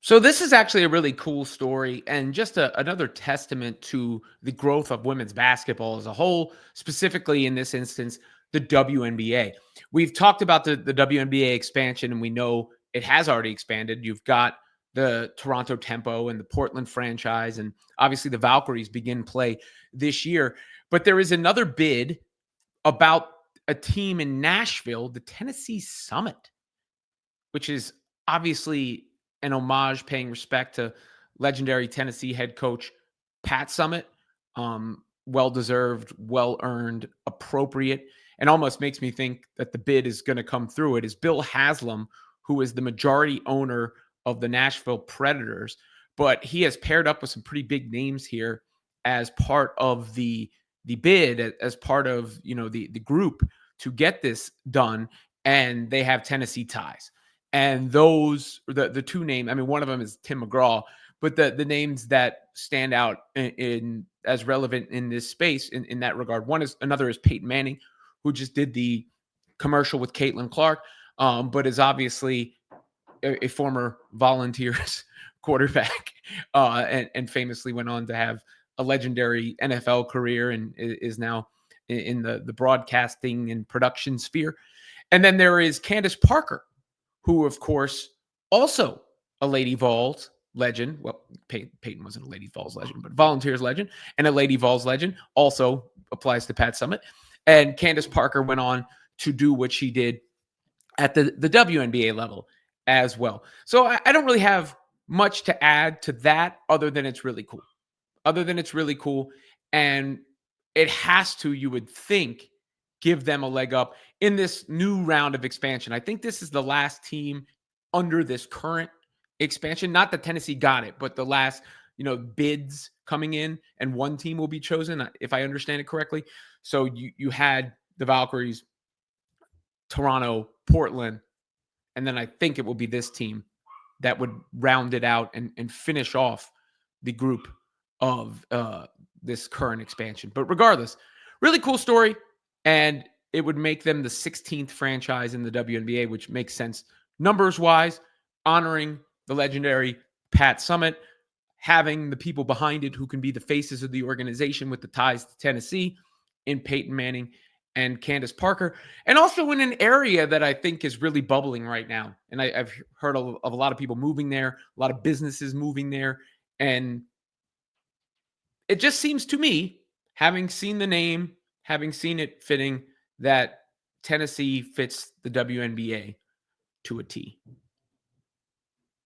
So this is actually a really cool story and just another testament to the growth of women's basketball as a whole, specifically in this instance, the WNBA. We've talked about the WNBA expansion, and we know it has already expanded. You've got the Toronto Tempo and the Portland franchise, and obviously the Valkyries begin play this year. But there is another bid about a team in Nashville, the Tennessee Summit, which is obviously an homage paying respect to legendary Tennessee head coach Pat Summitt. Well deserved, well earned, appropriate, and almost makes me think that the bid is going to come through. It is Bill Haslam, who is the majority owner of the Nashville Predators, but he has paired up with some pretty big names here as part of the bid, as part of the group to get this done, and they have Tennessee ties. And those the two names, I mean, one of them is Tim McGraw, but the names that stand out in as relevant in this space in that regard, another is Peyton Manning, who just did the commercial with Caitlin Clark, but is obviously a former Volunteers quarterback, and famously went on to have a legendary NFL career and is now in the broadcasting and production sphere. And then there is Candace Parker, who, of course, also a Lady Vols legend. Well, Peyton wasn't a Lady Vols legend, but Volunteers legend and a Lady Vols legend, also applies to Pat Summitt. And Candace Parker went on to do what she did at the WNBA level as well. So I don't really have much to add to that other than it's really cool. And it has to, you would think, give them a leg up in this new round of expansion. I think this is the last team under this current expansion. Not that Tennessee got it, but the last, bids coming in, and one team will be chosen, if I understand it correctly. So you had the Valkyries, Toronto, Portland, and then I think it will be this team that would round it out and finish off the group of this current expansion. But regardless, really cool story. And it would make them the 16th franchise in the WNBA, which makes sense numbers-wise, honoring the legendary Pat Summitt, having the people behind it who can be the faces of the organization with the ties to Tennessee in Peyton Manning and Candace Parker, and also in an area that I think is really bubbling right now. And I've heard of a lot of people moving there, a lot of businesses moving there, and it just seems to me, having seen the name, having seen it fitting, that Tennessee fits the WNBA to a T.